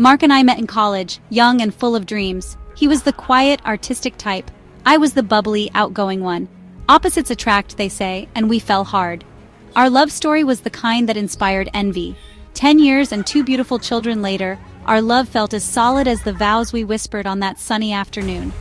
Mark and I met in college, young and full of dreams. He was the quiet, artistic type. I was the bubbly, outgoing one. Opposites attract, they say, and we fell hard. Our love story was the kind that inspired envy. 10 years and 2 beautiful children later, our love felt as solid as the vows we whispered on that sunny afternoon.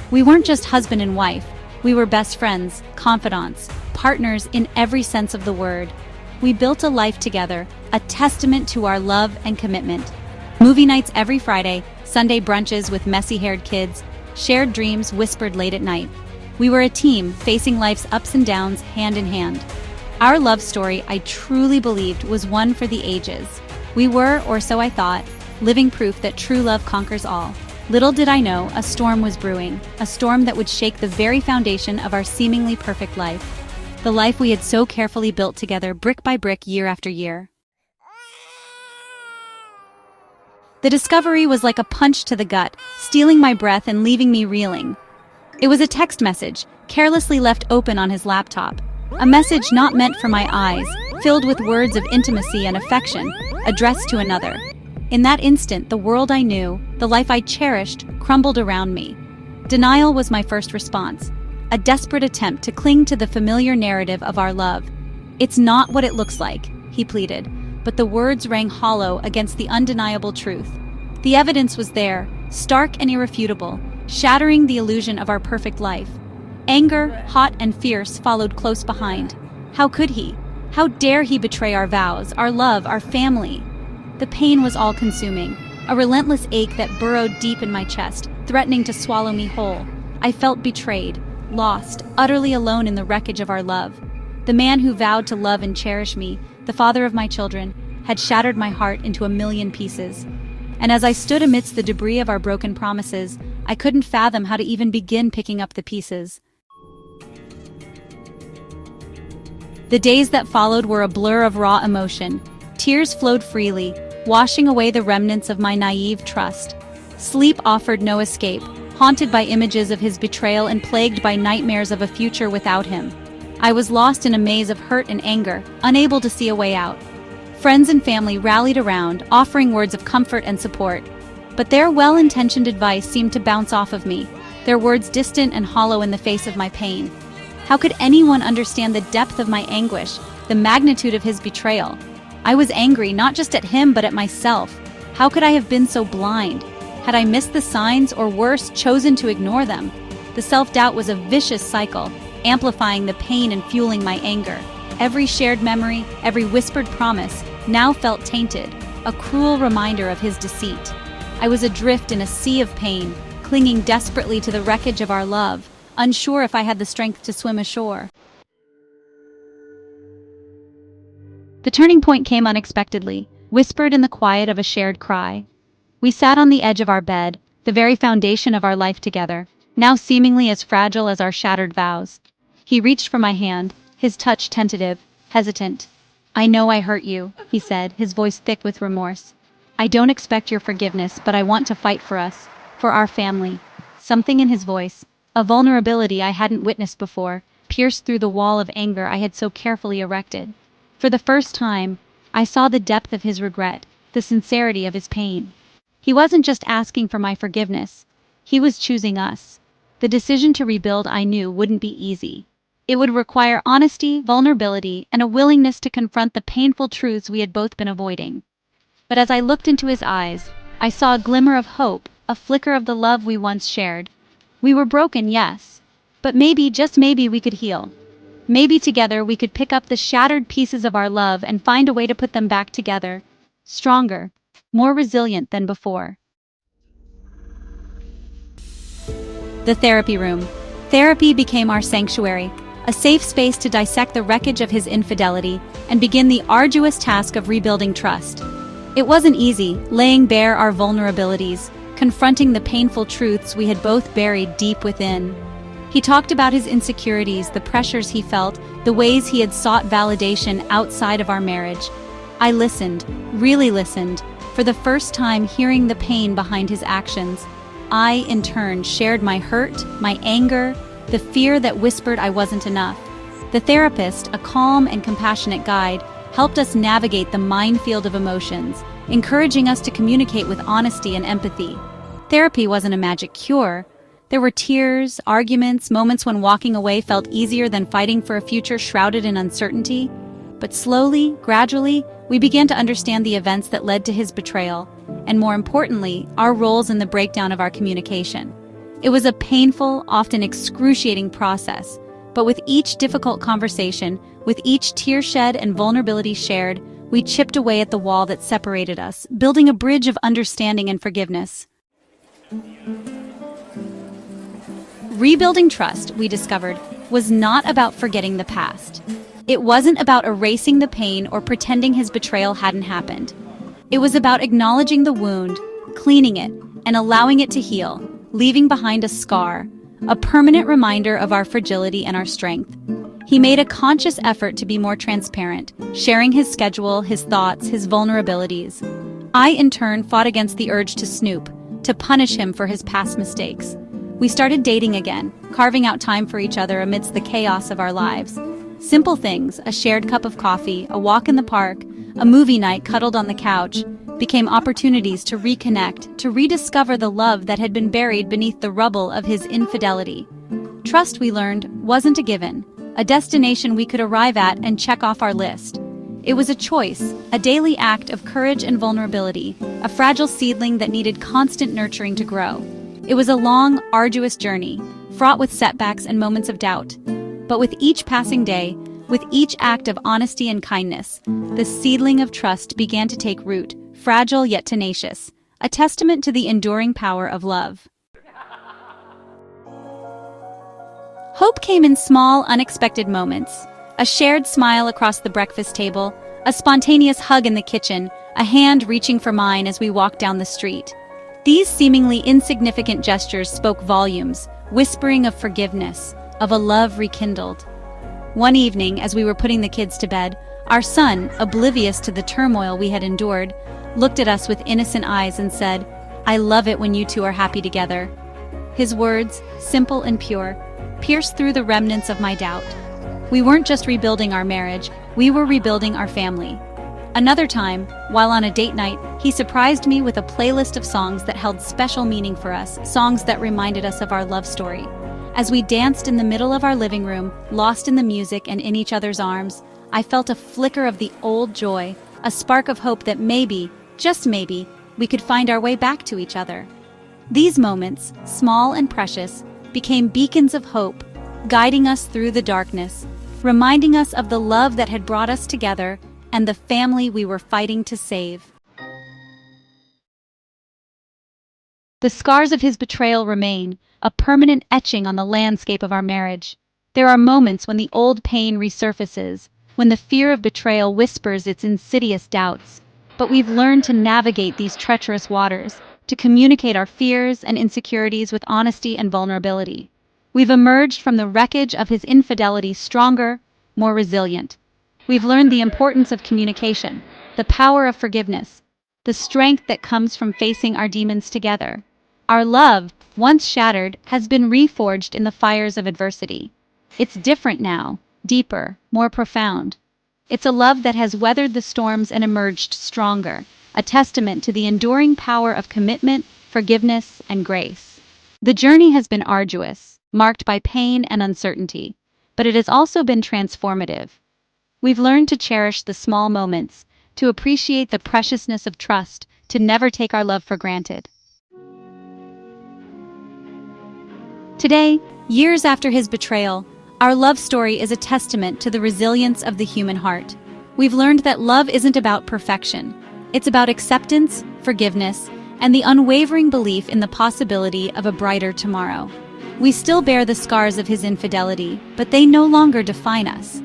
We weren't just husband and wife. We were best friends, confidants, partners in every sense of the word. We built a life together, a testament to our love and commitment. Movie nights every Friday, Sunday brunches with messy-haired kids, shared dreams whispered late at night. We were a team, facing life's ups and downs hand in hand. Our love story, I truly believed, was one for the ages. We were, or so I thought, living proof that true love conquers all. Little did I know, a storm was brewing, a storm that would shake the very foundation of our seemingly perfect life. The life we had so carefully built together brick by brick year after year. The discovery was like a punch to the gut, stealing my breath and leaving me reeling. It was a text message, carelessly left open on his laptop. A message not meant for my eyes, filled with words of intimacy and affection, addressed to another. In that instant, the world I knew, the life I cherished, crumbled around me. Denial was my first response, a desperate attempt to cling to the familiar narrative of our love. "It's not what it looks like," he pleaded, but the words rang hollow against the undeniable truth. The evidence was there, stark and irrefutable, shattering the illusion of our perfect life. Anger, hot and fierce, followed close behind. How could he? How dare he betray our vows, our love, our family? The pain was all-consuming, a relentless ache that burrowed deep in my chest, threatening to swallow me whole. I felt betrayed, lost, utterly alone in the wreckage of our love. The man who vowed to love and cherish me, the father of my children, had shattered my heart into a million pieces. And as I stood amidst the debris of our broken promises, I couldn't fathom how to even begin picking up the pieces. The days that followed were a blur of raw emotion. Tears flowed freely, washing away the remnants of my naive trust. Sleep offered no escape, haunted by images of his betrayal and plagued by nightmares of a future without him. I was lost in a maze of hurt and anger, unable to see a way out. Friends and family rallied around, offering words of comfort and support. But their well-intentioned advice seemed to bounce off of me, their words distant and hollow in the face of my pain. How could anyone understand the depth of my anguish, the magnitude of his betrayal? I was angry not just at him but at myself. How could I have been so blind? Had I missed the signs, or worse, chosen to ignore them? The self-doubt was a vicious cycle, amplifying the pain and fueling my anger. Every shared memory, every whispered promise, now felt tainted, a cruel reminder of his deceit. I was adrift in a sea of pain, clinging desperately to the wreckage of our love, unsure if I had the strength to swim ashore. The turning point came unexpectedly, whispered in the quiet of a shared cry. We sat on the edge of our bed, the very foundation of our life together, now seemingly as fragile as our shattered vows. He reached for my hand, his touch tentative, hesitant. "I know I hurt you," he said, his voice thick with remorse. "I don't expect your forgiveness, but I want to fight for us, for our family." Something in his voice, a vulnerability I hadn't witnessed before, pierced through the wall of anger I had so carefully erected. For the first time, I saw the depth of his regret, the sincerity of his pain. He wasn't just asking for my forgiveness. He was choosing us. The decision to rebuild, I knew, wouldn't be easy. It would require honesty, vulnerability, and a willingness to confront the painful truths we had both been avoiding. But as I looked into his eyes, I saw a glimmer of hope, a flicker of the love we once shared. We were broken, yes, but maybe, just maybe, we could heal. Maybe together we could pick up the shattered pieces of our love and find a way to put them back together, stronger, more resilient than before. The therapy room. Therapy became our sanctuary, a safe space to dissect the wreckage of his infidelity and begin the arduous task of rebuilding trust. It wasn't easy, laying bare our vulnerabilities, confronting the painful truths we had both buried deep within. He talked about his insecurities, the pressures he felt, the ways he had sought validation outside of our marriage. I listened, really listened, for the first time hearing the pain behind his actions. I, in turn, shared my hurt, my anger, the fear that whispered I wasn't enough. The therapist, a calm and compassionate guide, helped us navigate the minefield of emotions, encouraging us to communicate with honesty and empathy. Therapy wasn't a magic cure. There were tears, arguments, moments when walking away felt easier than fighting for a future shrouded in uncertainty. But slowly, gradually, we began to understand the events that led to his betrayal, and more importantly, our roles in the breakdown of our communication. It was a painful, often excruciating process, but with each difficult conversation, with each tear shed and vulnerability shared, we chipped away at the wall that separated us, building a bridge of understanding and forgiveness. Rebuilding trust, we discovered, was not about forgetting the past. It wasn't about erasing the pain or pretending his betrayal hadn't happened. It was about acknowledging the wound, cleaning it, and allowing it to heal, leaving behind a scar, a permanent reminder of our fragility and our strength. He made a conscious effort to be more transparent, sharing his schedule, his thoughts, his vulnerabilities. I, in turn, fought against the urge to snoop, to punish him for his past mistakes. We started dating again, carving out time for each other amidst the chaos of our lives. Simple things, a shared cup of coffee, a walk in the park, a movie night cuddled on the couch, became opportunities to reconnect, to rediscover the love that had been buried beneath the rubble of his infidelity. Trust, we learned, wasn't a given, a destination we could arrive at and check off our list. It was a choice, a daily act of courage and vulnerability, a fragile seedling that needed constant nurturing to grow. It was a long, arduous journey, fraught with setbacks and moments of doubt. But with each passing day, with each act of honesty and kindness, the seedling of trust began to take root, fragile yet tenacious, a testament to the enduring power of love. Hope came in small, unexpected moments. A shared smile across the breakfast table, a spontaneous hug in the kitchen, a hand reaching for mine as we walked down the street. These seemingly insignificant gestures spoke volumes, whispering of forgiveness, of a love rekindled. One evening, as we were putting the kids to bed, our son, oblivious to the turmoil we had endured, looked at us with innocent eyes and said, "I love it when you two are happy together." His words, simple and pure, pierced through the remnants of my doubt. We weren't just rebuilding our marriage, we were rebuilding our family. Another time, while on a date night, he surprised me with a playlist of songs that held special meaning for us, songs that reminded us of our love story. As we danced in the middle of our living room, lost in the music and in each other's arms, I felt a flicker of the old joy, a spark of hope that maybe, just maybe, we could find our way back to each other. These moments, small and precious, became beacons of hope, guiding us through the darkness, reminding us of the love that had brought us together and the family we were fighting to save. The scars of his betrayal remain, a permanent etching on the landscape of our marriage. There are moments when the old pain resurfaces, when the fear of betrayal whispers its insidious doubts. But we've learned to navigate these treacherous waters, to communicate our fears and insecurities with honesty and vulnerability. We've emerged from the wreckage of his infidelity stronger, more resilient. We've learned the importance of communication, the power of forgiveness, the strength that comes from facing our demons together. Our love, once shattered, has been reforged in the fires of adversity. It's different now, deeper, more profound. It's a love that has weathered the storms and emerged stronger, a testament to the enduring power of commitment, forgiveness, and grace. The journey has been arduous, marked by pain and uncertainty, but it has also been transformative. We've learned to cherish the small moments, to appreciate the preciousness of trust, to never take our love for granted. Today, years after his betrayal, our love story is a testament to the resilience of the human heart. We've learned that love isn't about perfection. It's about acceptance, forgiveness, and the unwavering belief in the possibility of a brighter tomorrow. We still bear the scars of his infidelity, but they no longer define us.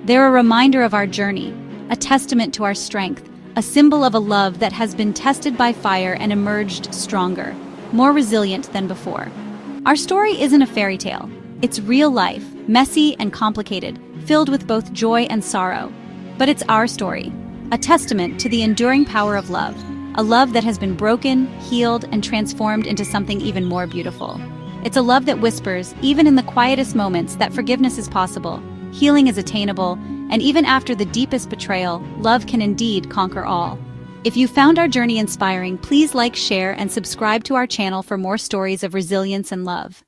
They're a reminder of our journey, a testament to our strength, a symbol of a love that has been tested by fire and emerged stronger, more resilient than before. Our story isn't a fairy tale. It's real life, messy and complicated, filled with both joy and sorrow. But it's our story, a testament to the enduring power of love, a love that has been broken, healed, and transformed into something even more beautiful. It's a love that whispers, even in the quietest moments, that forgiveness is possible, healing is attainable, and even after the deepest betrayal, love can indeed conquer all. If you found our journey inspiring, please like, share, and subscribe to our channel for more stories of resilience and love.